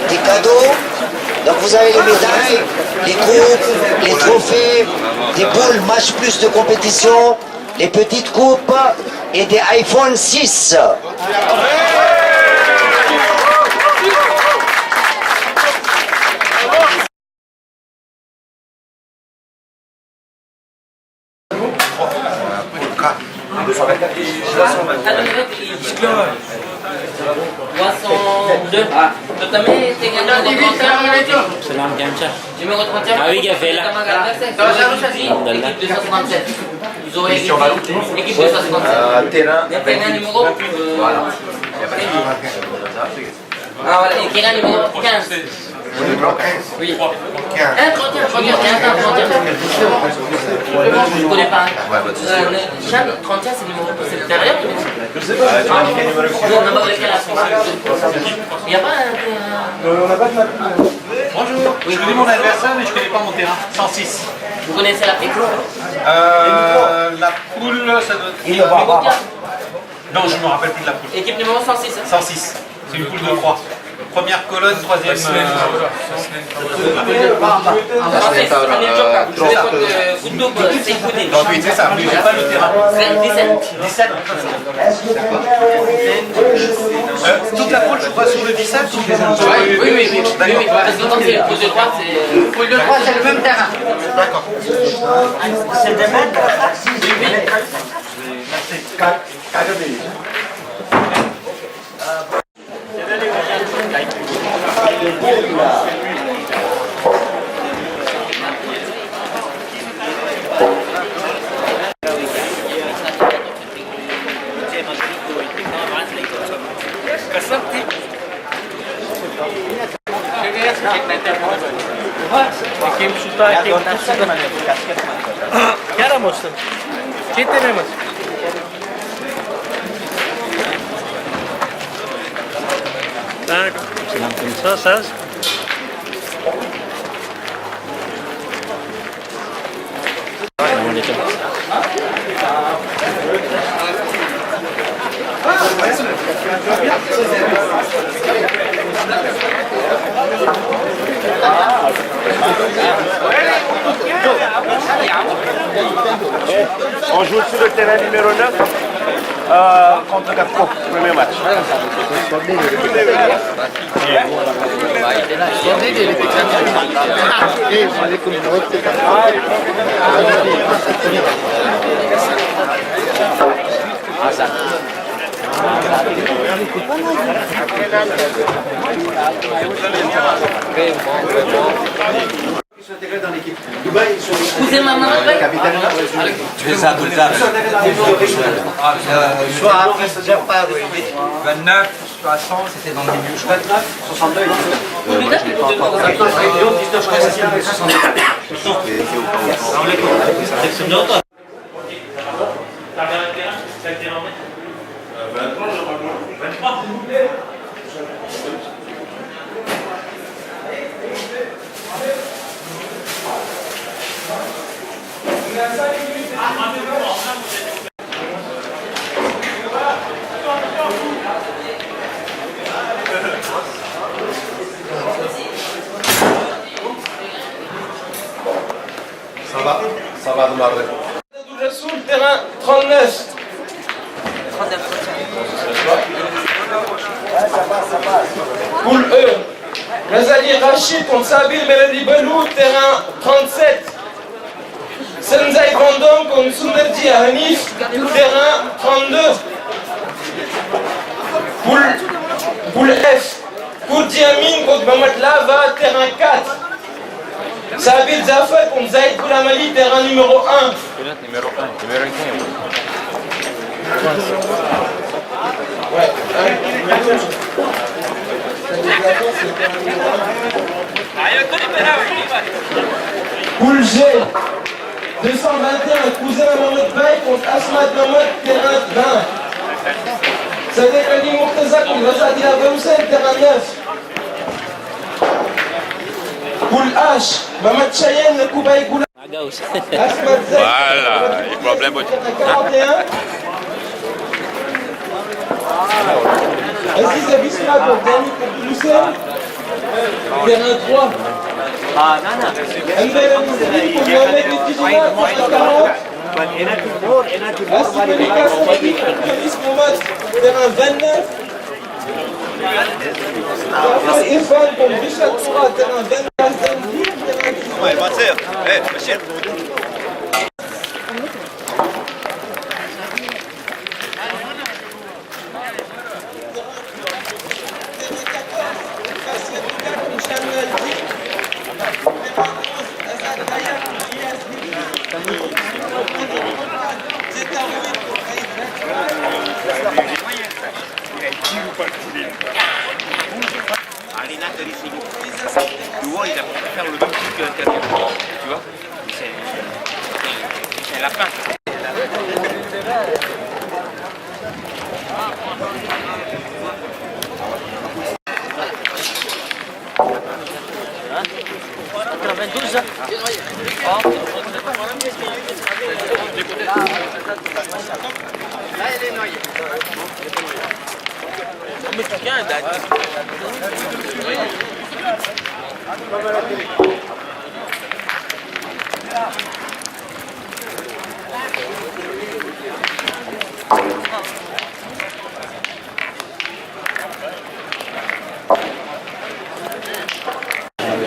Des cadeaux. Donc vous avez les médailles, les coupes, les trophées, des boules match plus de compétition, les petites coupes et des iPhone 6. Salam Gamcha. Numéro 31. Ah oui, Gavela. Équipe 267. Ils ont équipe 267. Terrain numéro. Voilà. Ah voilà, et terrain numéro 15. Oui. 31. Je connais pas. 31, c'est le numéro. C'est le derrière. Je sais pas. On n'a pas lequel à son. Il n'y a pas un. On n'a pas de map. Bonjour, je connais mon adversaire mais je ne connais pas mon terrain. 106. Vous connaissez la poule? La poule, ça doit être... Non, je ne me rappelle plus de la poule. Équipe numéro 106. 106. C'est une poule de 3. Première colonne, troisième... C'est ça. Je n'ai pas le terrain. 17. Toute la poule, je crois, sur le 17 ou les autres? Oui. Parce que quand c'est une poule de 3, c'est... Poule de 3, c'est le même terrain. D'accord. C'est des mètres. Chiara mostra. ¿Qué tenemos? Tak, sosas. On joue sur le terrain numéro 9 contre Capco, premier match. Dans l'équipe. Dubaï, ils sont Capitaine. tu fais ça tout le temps. Soit après, c'est déjà pas 29, 60, c'était dans le milieu. 29, 62, 19. Ça va démarrer. Sur le terrain 39. Poule E. Razali Rachid contre Sabir Melody Belou, terrain 37. Senzai Bandong contre Sunderji Hanif, terrain 32. Poule F. Kourdi Amin contre Mamat Lava, terrain 4. Sabir Zafar contre Zaid Koulamali, terrain numéro 1. Numéro 1. Ouais. Poule G. 221, cousin Mohamed Baye contre Asmat Mohamed, terrain 20. Sadek Ali Mourtaza contre Razadi Hussein, terrain 9. Poule H. Mohamed Chayenne, Koubaï Goula. Laos. Asmat Zek. Voilà, il problème aussi. 41. Aziz Abisma pour Dani Hussein. Terrain 3. Amdel Al-Mouzri pour Mohamed Etigina, terrain 40. Asif Elika Sofri pour Denis Mohamed, terrain 29. Jafar Irfan pour Richard Toura, terrain 24. Terrain 18. Ouais, Mathieu, monsieur. Tu vois, il a pu faire le même truc que l'intérieur. Tu vois, c'est la fin.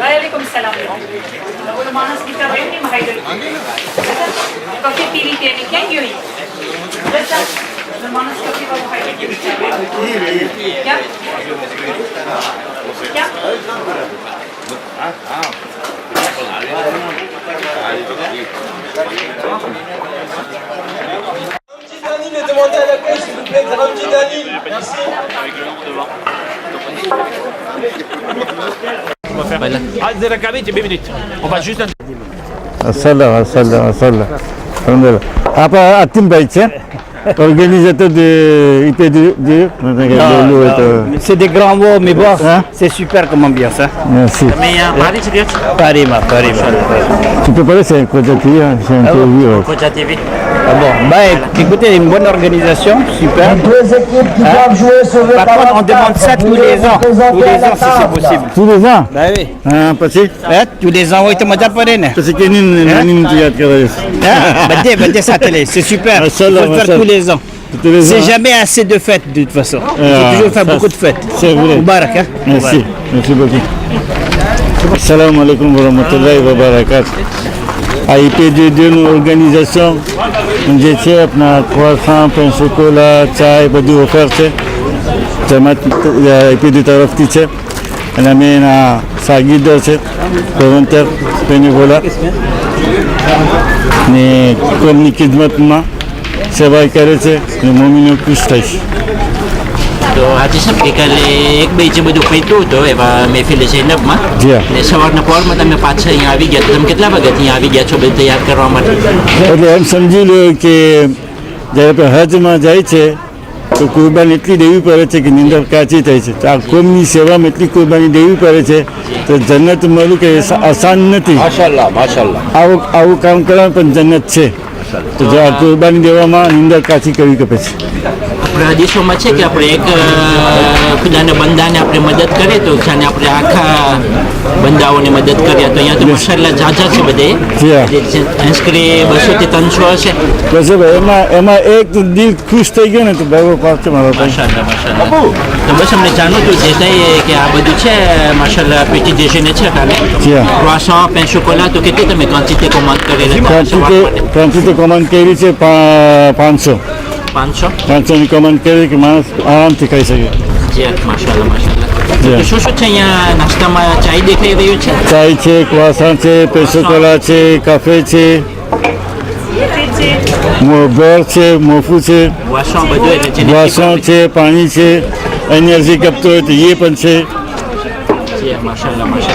Waalaikumsalam. Kalau manas kita ini mahal dulu. Kopi pilih dia ni kan yui. Betul. Kalau manas kopi bawa mahal dulu. Ya. Ya. Ramji Danil est demandé à l'accueil, s'il vous plaît. Ramji Danil. Merci. On va juste Assalam. Alhamdulillah. Apa Atim Baïtien, organisateur de IP2. C'est des grands mots, mais bon, Hein? c'est super comme ambiance. Hein. Merci. Paris. Tu peux parler, c'est un Kojati, c'est un peu vieux. Ah bon, bah écoutez, une bonne organisation, super. Deux équipes qui doivent jouer sur le Par contre, on demande ça tous les ans. Tous les ans, si c'est possible. Tous les ans. Bah oui. Pasti. Tous les ans, oui, tu m'as pas donné. Pasti kini nanin tu yat kata. Bah, c'est ça, télé, c'est super. Il faut le faire tous les ans. C'est jamais assez de fêtes, de toute façon. Il faut toujours faire beaucoup de fêtes. C'est vrai. Mubarak, hein. Merci beaucoup. Assalamu alaikum warahmatullahi wabarakatuh. IP22 ની ઓર્ગેનાઇઝેશન જે છે આપણા croissant, pain chocolat, ચાય બધું ઓફર છે જેમાં IP2 તરફથી છે અને અમે એના સાગીદાર છે વોલન્ટિયર બેનેવોલા ને કોમની ખિદમતમાં સેવા કરે છે અને મમ્મીને ખુશ થાય છે. તો આજે શું ગઈકાલે એક બે જે બધું પીતું હતું એવા મહેફિલે જૈનબમાં જી હા. ને સવારના પોરમાં તમે પાછા અહીંયા આવી ગયા તો તમે કેટલા વાગ્યાથી અહીંયા આવી ગયા છો બધું તૈયાર કરવા માટે? એટલે એમ સમજી લો કે જ્યારે આપણે હજમાં જાય છે તો કુરબાની એટલી દેવી પડે છે કે નિંદર કાચી થાય છે. તો આ કોમની સેવામાં એટલી કુરબાની દેવી પડે છે તો જન્નત મળવું કે આસાન નથી. આવું કામ કરવાનું પણ જન્નત છે. તો જો આ કુરબાની દેવામાં નિંદર કાચી કરવી કપે છે. આપણા હદીસોમાં છે કે આપણે એક ખુદાના બંદાને આપણે મદદ કરીએ તો જાણે આપણે આખા બંદાઓને મદદ કરીએ તો અહીંયા તો માશાલ્લાહ ઝાઝા છે બધે જી હા. અંશકરી 200 થી 300 હશે. બસ હવે એમાં એક દિલ ખુશ થઈ ગયો ને તો બરાબર પાછો મારો ભાઈ. માશાલ્લાહ તો બસ અમને જાણવું હતું જે કંઈ કે આ બધું છે માશાલ્લાહ પેટી દેશીને છે કાલે જી હા. croissant pain chocolat તો કેટલી તમે ક્વોન્ટિટી કોમાન્ડ કરેલી ક્વોન્ટિટી કમાન્ડ કરી છે 500 ની કમાન્ડ કરી કે માણસ આરામથી ખાઈ શકે. જી માશાલ્લાહ શું શું છે અહીંયા નાસ્તામાં ચાય દેખાઈ રહ્યું છે? ચાય છે, croissant છે, pain chocolat છે, કાફે છે, બ્રેડ છે, મોફું છે, boisson બધું એટલે જેને બોસણ છે, પાણી છે, એનર્જી કપતો હોય તો એ પણ છે. જી માશાલ્લાહ merci.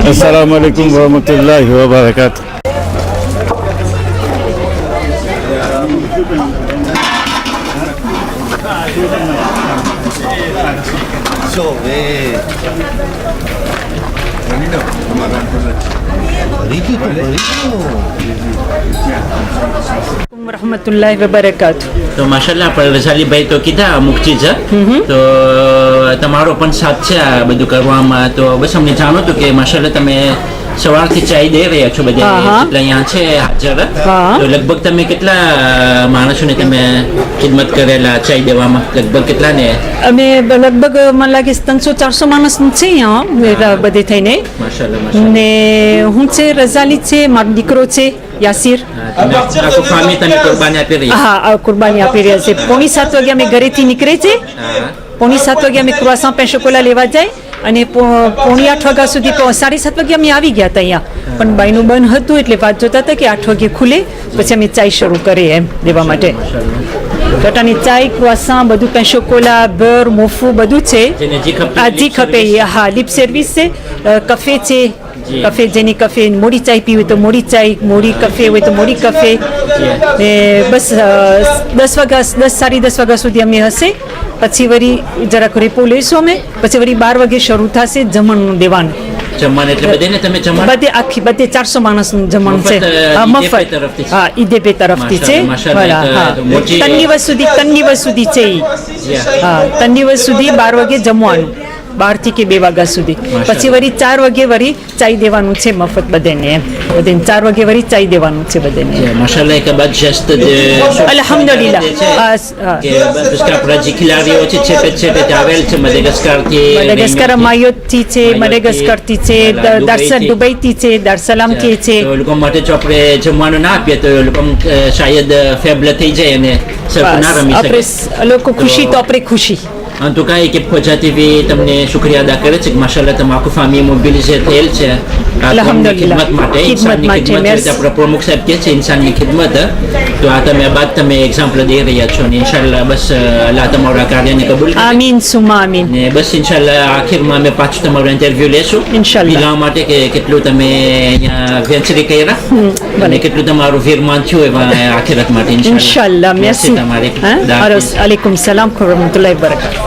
અસલામ આલેકુમ વરહમતુલ્લાહિ વબરકાતુહ. Sove. Bonito. વરહમતુલ્લાહિ વબરકાતુ. તો માશાલ્લાહ પણ રઝાલીભાઈ તો કીધા અમુક ચીજ તો તમારો પણ સાથ છે આ બધું કરવામાં. તો બસ અમને જાણો હતું કે માશાલ્લાહ તમે સવારથી ચાય દઈ રહ્યા છો બધા જેટલા અહીંયા છે હાજર. તો લગભગ તમે કેટલા માણસોને તમે ખિદમત કરેલા ચાય દેવામાં? લગભગ કેટલા ને? અમે લગભગ મને લાગે 300-400 માણસ છે અહીંયા બધે થઈને. માશાલ્લાહ ને હું છે રઝાલી છે, મારો દીકરો છે યાસીર. આખું ફામી તમે કુરબાની આપી રહી? હા, કુરબાની આપી રહ્યા છે. 6:45 વાગે અમે ઘરેથી નીકળે છે. 6:45 વાગે અમે ક્રોસા પેન શોકોલા લેવા જાય અને 7:45 વાગ્યા સુધી 7:30 વાગે અમે આવી ગયા હતા અહીંયા. પણ બાઈનું બંધ હતું એટલે વાત જોતા હતા કે 8 વાગે ખુલે પછી અમે ચાય શરૂ કરીએ એમ દેવા માટે. કટાની ચાય, ક્રોસા, બધું પેન શોકોલા, બર, મોફું બધું છે. જી ખપે. હા, લિપ સર્વિસ છે, કફે છે. કફે જેની કફે મોડી ચાય પીવી તો મોડી ચાય, મોડી કફે હોય તો મોડી કફે. ને બસ 10 વાગ્યા 10-10:30 વાગ્યા સુધી અમે હશે. પછી વળી જરાક રેપો લઈશું અમે. પછી વળી 12 વાગે શરૂ થશે જમણનું દેવાનું. જમવાનું એટલે બધે તમે જમણ બધે 400 માણસનું જમણ છે. મફત. હા, ઈદેપે તરફથી છે. હા, 3 દિવસ સુધી છે. હા, 3 દિવસ સુધી 12 વાગે જમવાનું, 12 થી કે 2 વાગ્યા સુધી. પછી વળી 4 વાગે વળી ચાય દેવાનું છે મફત બધાને એમ. બધાને 4 વાગે વળી ચાય દેવાનું છે બધાને. માશાલ્લાહ એક બાદ જસ્ત જે અલ્હમ્દુલિલ્લાહ. उसका अपना जी खिलाड़ियों છે છેટે ટ્રાવેલ છે મડેગસ્કર માયોથી છે, મડેગસ્કર થી છે, દુબઈ થી છે, દારસલામ થી છે. તો લોકો માટે જો આપણે જમવાનું ના આપીએ તો લોકો શાયદ ફેબલ થઈ જાય અને સરખું ના રમી શકે. આપણે લોકો ખુશી તો આપણે ખુશી. En tout cas, équipe Khoja TV તમને શુક્રિયા અદા કરે છે કે માશાલ્લાહ તમે આખું ફામી મોબિલિઝે થયેલ છે અલ્હમ્દુલિલ્લાહ. ખિદમત માટે, ખિદમત ઇન્સાનની માટે, ખિદમત. merci. આપણા પ્રમુખ સાહેબ કહે છે ઇન્સાનની ખિદમત. તો આ તમે બાદ તમે એક્ઝામ્પલ દઈ રહ્યા છો અને ઇન્શાલ્લાહ બસ અલ્લાહ તમારા કાર્યને કબૂલ કરે. આમીન સુમા આમીન. ને બસ ઇન્શાલ્લાહ આખિરમાં અમે પાછું તમારો ઇન્ટરવ્યુ લેશું ઇન્શાલ્લાહ. દિલાવા માટે કે કેટલું તમે અહીંયા વેન્ચરી કર્યા અને કેટલું તમારું વીરમાન થયું એમાં આખિરત માટે ઇન્શાલ્લાહ. merci merci. તમારી અલૈકુમ સલામ વરહમતુલ્લાહિ વબરકાતુહ.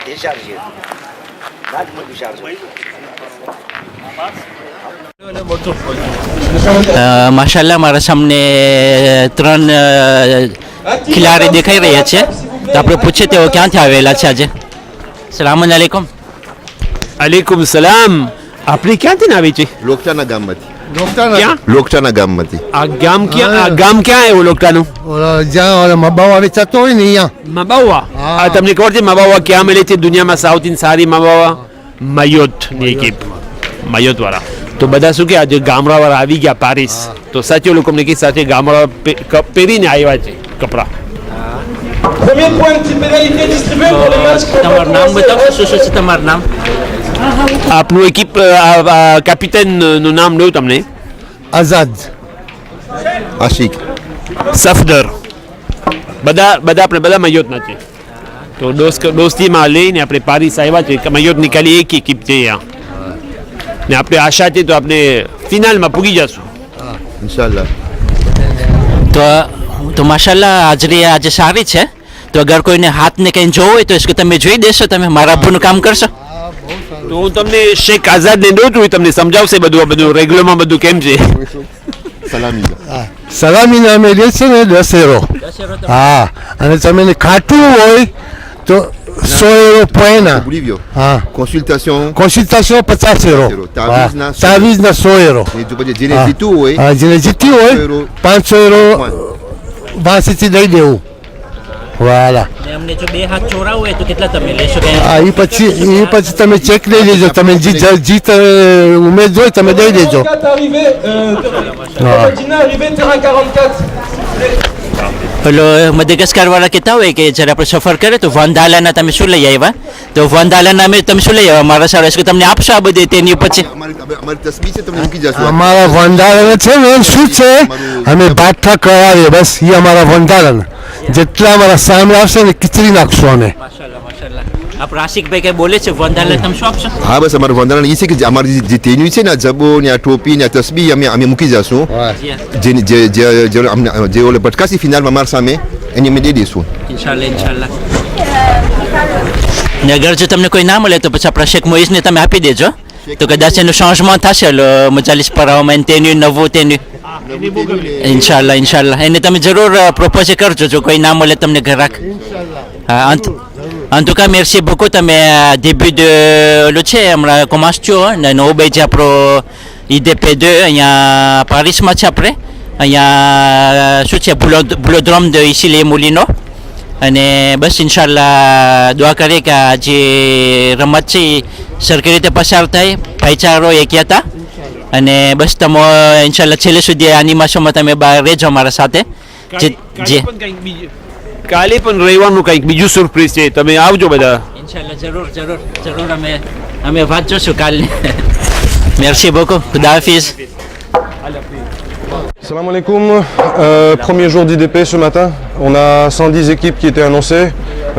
déchargé. Là, je me décharge. માશાલ્લાહ મારા સામને 3 ખિલાડી દેખાઈ રહ્યા છે. તો આપણે પૂછીએ તેઓ ક્યાંથી આવેલા છે આજે? સલામ અલૈકુમ. અલૈકુમ સલામ. આપણી ક્યાંથી આવી છે? લોકટાના ગામમાંથી. ક્યાં? લોકટાના ગામમાંથી. આ ગામ ક્યાં આવ્યું લોકટાનું? જ્યાં મબાવા વેચાતો હોય ને અહીંયા. મબાવા? આ તમને ખબર છે મબાવા ક્યાં મળે છે દુનિયામાં સૌથી સારી મબાવા? મયોતની એકેપ, મયોત વાળા. તો બધા શું કે આજે ગામડા વાળા આવી ગયા પેરિસ. તો સાચો લોકો અમને કે સાથે ગામડા પહેરીને આવ્યા છે કપડા. Premier point de pénalité distribué pour les matchs. તમારું નામ બતાવો. શું છે તમારું નામ? આપનું એકિપ કેપ્ટનનું નામ લઉં તમને. આઝાદ, આશિક, સફદર. આપણે બધા મયોતના છે. તો દોસ્તીમાં લઈને આપણે પેરિસ આવ્યા છે કે મયોતની ખાલી એક એકિપ છે અહીંયા. ને આપણે આશા છે તો આપણે ફિનાલમાં પૂગી જશું ઇન્શાલ્લાહ. તો માશાલ્લાહ હાજરી આજે સારી છે. તો અગર કોઈને હાથને કંઈ જોવું હોય તો તમે જોઈ દેશો, તમે મારા અબ્બુનું કામ કરશો. તો હું તમને શેખ આઝાદને દઉં છું, તમને સમજાવશે બધું રેગ્યુલરમાં બધું કેમ છે. સલામીને અમે લે છે ને 10 યુરો. હા, અને તમે ખાટું હોય તો 100 યુરો પોઈના. હા, consultation 50 યુરો. તાવીઝના 100 યુરો. જેને જીતું હોય, જેને જીતી હોય 500 યુરો વાંસીથી દઈ દેવું. વાલા. અમને જો 2 હાથ ચોરા હોય તો કેટલા તમે લેશો? એ પછી તમે ચેક લઈ લેજો. તમે જીત ઉમેદ હોય તમે દઈ દેજો. પેલો મડેગસ્કર વાળા કહેતા હોય કે જ્યારે આપણે સફર કરે તો વંદાલાના તમે શું લઈ આવ્યા? તો વંદાલાના તમે શું લઈ આવ્યા મારા સારા? તમને આપશો આ બધી તેની પછી? અમારી તસબીહ છે તમને મૂકી જશું. અમારા વંદાલાના છે ને શું છે, અમે બાઠા કરાવીએ બસ. એ અમારા વંદાલાના જેટલા અમારા સામે આવશે ને ખીચડી નાખશું અમે. Apa Asik baik boleh sevandalan tam shop so. Bas amar vandalan isi ke amar je tenu isi na jabo ni topi ni tasbih ami mukiza so. Je le podcast final mamar same ini medidi so. Inshallah. Ne agar je તમને કોઈ ના મળે તો પછી આપણા શેખ મોઈઝને તમે આપી દેજો તો કદાચ એનું changement થશે મજાલીસ પરાઓમાં તેનું નવું તેનું ઇન્શાલ્લાહ એને તમે જરૂર પ્રોપોઝ કરજો જો કોઈ ના મળે તમને ઘરાક en tout cas merci beaucoup તમે début de le છે હમણાં commence tu નવો બેચ આપણો IDP2 અહીંયા પારિસમાં છે આપણે અહીંયા શું છે બોલોડ્રોમ de ici les Moulineaux અને બસ ઇન્શાલ્લાહ દુઆ કરીએ કે આ જે રમત છે એ સરખી રીતે પસાર થાય ભાઈચારો એકતા અને બસ તમે ઇન્શાલ્લાહ છેલ્લે સુધી એનિમેશનમાં તમે રહેજો અમારા સાથે જે કાલે પણ રહેવાનું કંઈક બીજું સરપ્રાઈઝ છે તમે આવજો બધા ઇન્શાલ્લાહ જરૂર અમે વાત જોશું કાલે merci beaucoup ખુદા Hafiz. Salam alaikum, premier jour d'IDP ce matin, on a 110 équipes qui étaient annoncées,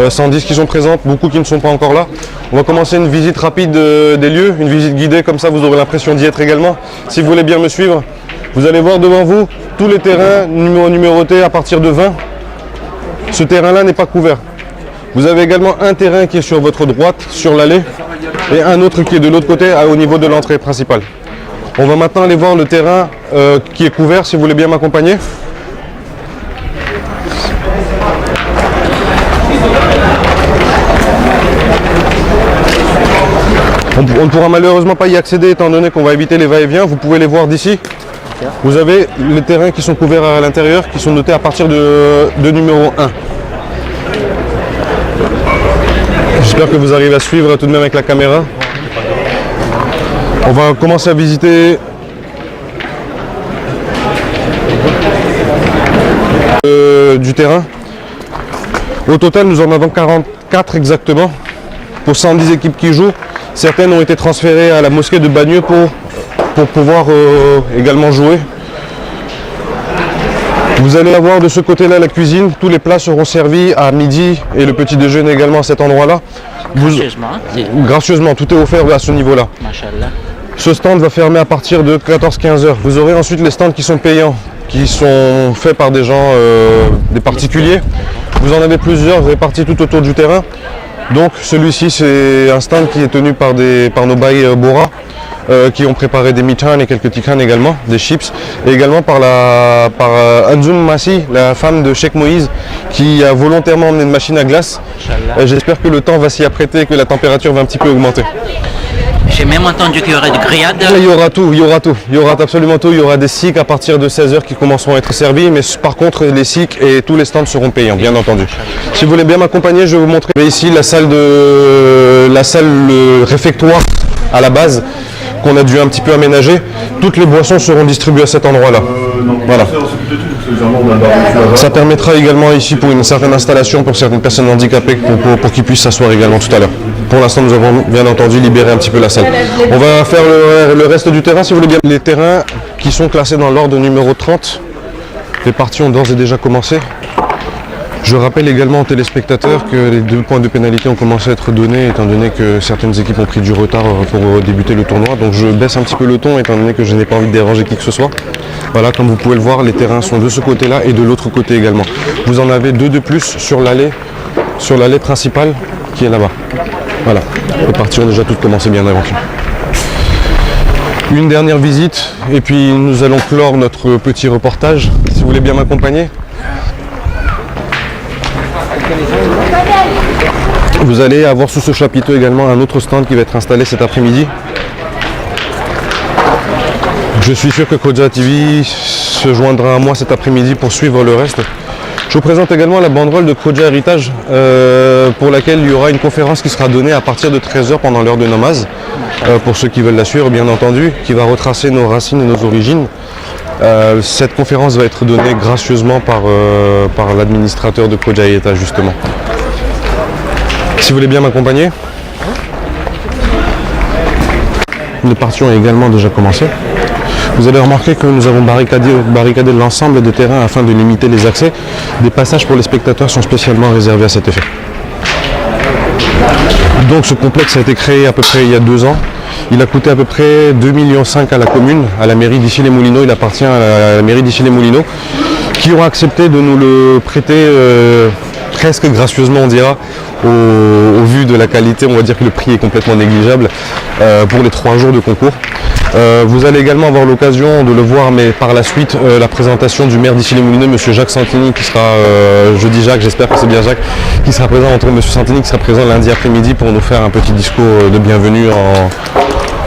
110 qui sont présentes, beaucoup qui ne sont pas encore là. On va commencer une visite rapide des lieux, une visite guidée, comme ça vous aurez l'impression d'y être également. Si vous voulez bien me suivre, vous allez voir devant vous tous les terrains numérotés à partir de 20. Ce terrain-là n'est pas couvert. Vous avez également un terrain qui est sur votre droite, sur l'allée, et un autre qui est de l'autre côté, au niveau de l'entrée principale. On va maintenant aller voir le terrain qui est couvert, si vous voulez bien m'accompagner. On ne pourra malheureusement pas y accéder étant donné qu'on va éviter les va-et-vient. Vous pouvez les voir d'ici. Vous avez les terrains qui sont couverts à l'intérieur, qui sont notés à partir de numéro 1. J'espère que vous arrivez à suivre tout de même avec la caméra. On va commencer à visiter du terrain. Au total, nous en avons 44 exactement pour 110 équipes qui jouent. Certaines ont été transférées à la mosquée de Bagneux pour pouvoir également jouer. Vous allez avoir de ce côté-là la cuisine. Tous les plats seront servis à midi et le petit déjeuner également à cet endroit-là. Gracieusement, tout est offert à ce niveau-là. Machallah. Ce stand va fermer à partir de 14-15 heures. Vous aurez ensuite les stands qui sont payants, qui sont faits par des gens, des particuliers. Vous en avez plusieurs répartis tout autour du terrain. Donc celui-ci c'est un stand qui est tenu par nos bails Bora, qui ont préparé des mitan et quelques tikans également, des chips, et également par Anzoum Massi, la femme de Cheikh Moïse, qui a volontairement emmené une machine à glace. J'espère que le temps va s'y apprêter et que la température va un petit peu augmenter. J'ai même entendu qu'il y aurait des grillades. Il y aura tout, il y aura absolument tout. Il y aura des siks à partir de 16h qui commenceront à être servis, mais par contre les siks et tous les stands seront payants, bien entendu. Si vous voulez bien m'accompagner, je vais vous montrer ici la salle réfectoire à la base qu'on a dû un petit peu aménager. Toutes les boissons seront distribuées à cet endroit-là. Voilà. Ça permettra également ici pour une certaine installation pour certaines personnes handicapées pour qu'ils puissent s'asseoir également tout à l'heure. Pour l'instant, nous avons bien entendu libéré un petit peu la salle. On va faire le reste du terrain si vous voulez bien. Les terrains qui sont classés dans l'ordre numéro 30, les parties ont d'ores et déjà commencé. Je rappelle également aux téléspectateurs que les 2 points de pénalité ont commencé à être donnés étant donné que certaines équipes ont pris du retard pour débuter le tournoi. Donc je baisse un petit peu le ton étant donné que je n'ai pas envie de déranger qui que ce soit. Voilà, comme vous pouvez le voir, les terrains sont de ce côté-là et de l'autre côté également. Vous en avez 2 de plus sur l'allée principale qui est là-bas. Voilà, les parties ont déjà toutes commencé bien avant. Une dernière visite et puis nous allons clore notre petit reportage. Si vous voulez bien m'accompagner. Vous allez avoir sous ce chapiteau également un autre stand qui va être installé cet après-midi. Je suis sûr que Kodja TV se joindra à moi cet après-midi pour suivre le reste. Je vous présente également la banderole de Kodja Héritage pour laquelle il y aura une conférence qui sera donnée à partir de 13h pendant l'heure de namaz. Pour ceux qui veulent la suivre bien entendu, qui va retracer nos racines et nos origines. Cette conférence va être donnée gracieusement par l'administrateur de Kodja Héritage justement. Si vous voulez bien m'accompagner. Nous partions également déjà commencé. Vous allez remarquer que nous avons barricadé l'ensemble des terrains afin de limiter les accès. Des passages pour les spectateurs sont spécialement réservés à cet effet. Donc ce complexe a été créé à peu près il y a 2 ans. Il a coûté à peu près 2,5 millions à la commune, à la mairie d'Issy-les-Moulineaux. Il appartient à la mairie d'Issy-les-Moulineaux, qui ont accepté de nous le prêter presque gracieusement, on dira, au vu de la qualité. On va dire que le prix est complètement négligeable pour les 3 jours de concours. Vous allez également avoir l'occasion de le voir, mais par la suite, la présentation du maire d'Issy-les-Moulineaux, M. Jacques Santini, qui sera, je dis Jacques, j'espère que c'est bien Jacques, qui sera présent, entre M. Santini qui sera présent lundi après-midi pour nous faire un petit discours de bienvenue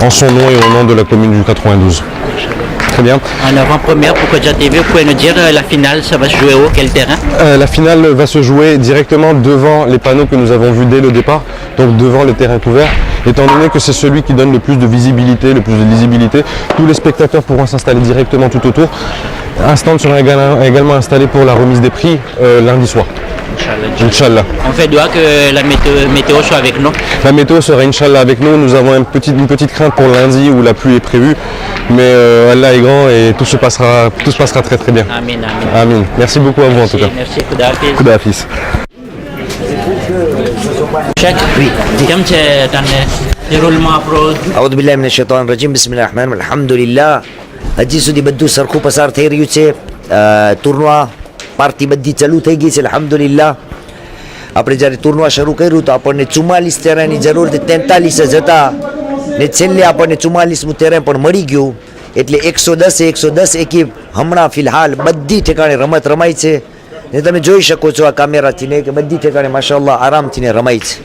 en son nom et au nom de la commune du 92. Très bien. En avant-première pour Kodja TV, vous pouvez nous dire la finale, ça va se jouer où, quel terrain? La finale va se jouer directement devant les panneaux que nous avons vus dès le départ, donc devant le terrain couvert, étant donné que c'est celui qui donne le plus de visibilité, le plus de lisibilité. Tous les spectateurs pourront s'installer directement tout autour. Un stand sera également installé pour la remise des prix lundi soir. Inch'Allah. On fait doigt que la météo soit avec nous. La météo sera Inch'Allah avec nous. Nous avons une petite crainte pour lundi où la pluie est prévue. Mais Allah est grand et tout se passera très très bien. Amin, amin. Amin. Merci beaucoup à vous en tout cas. Merci, Kouda Hafiz. Kouda Hafiz. Cheikh, oui. Comme c'est un déroulement à pro. أعوذ بالله من الشيطان الرجيم بسم الله الرحمن الرحيم الحمد لله હજી સુધી બધું સરખું પસાર થઈ રહ્યું છે ટુર્નવા પાર્ટી બધી ચાલુ થઈ ગઈ છે અલ્હમ્દુલિલ્લાહ આપણે જ્યારે ટુર્નવા શરૂ કર્યું તો આપણને 44 તેરાની જરૂર હતી 43 જ હતા ને છેલ્લે આપણને 44મું તેરાન પણ મળી ગયું એટલે 110 એકી હમણાં ફિલહાલ બધી ઠેકાણે રમત રમાય છે ને તમે જોઈ શકો છો આ કામેરાથી ને કે બધી ઠેકાણે માશાઅલ્લાહ આરામથી ને રમાય છે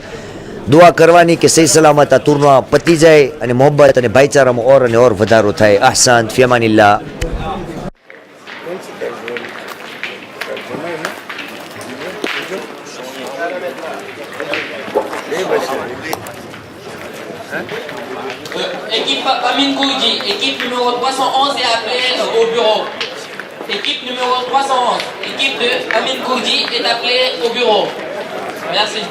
दुआ करवानी कि सही सलामत आ टूर्ना पती जाए અને मोहब्बत અને ભાઈચારામાં ઓર અને ઓર વધારો થાય અહસાન ફી અમાનિલ્લાહ Équipe Amin Kouji, équipe numéro 311 est appelée au bureau. Équipe numéro 311, équipe de Amin Kouji est appelée au bureau. Merci.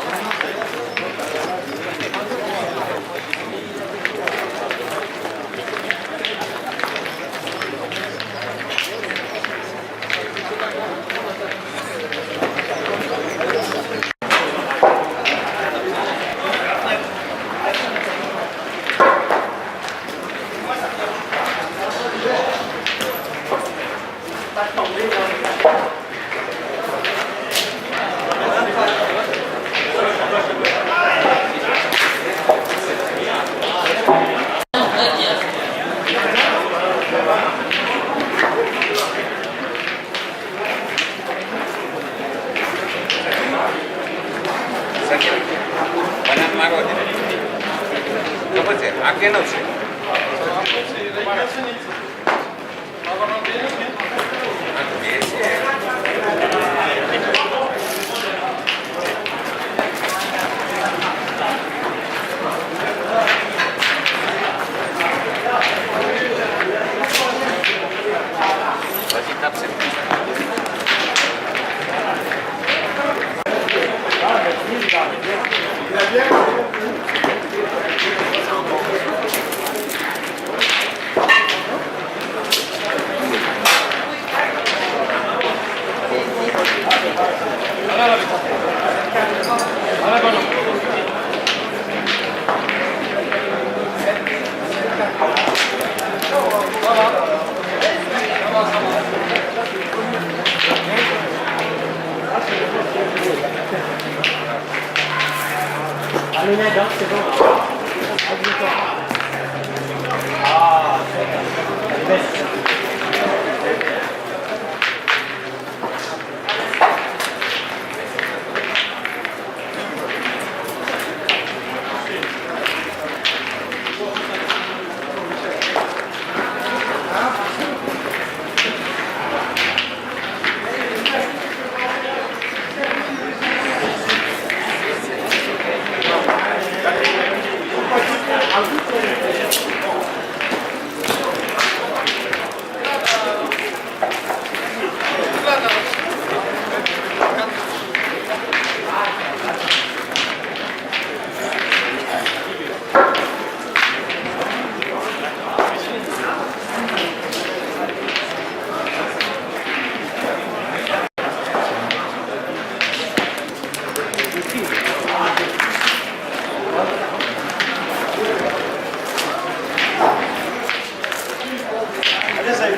Combien ça fait?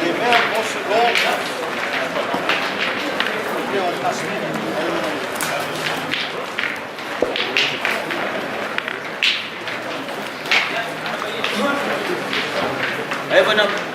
Les 20 bons secondes. On transmet. Allez, bonhomme.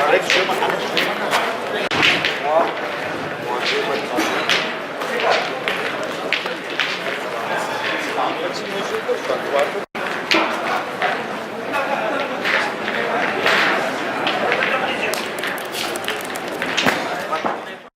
Alex, je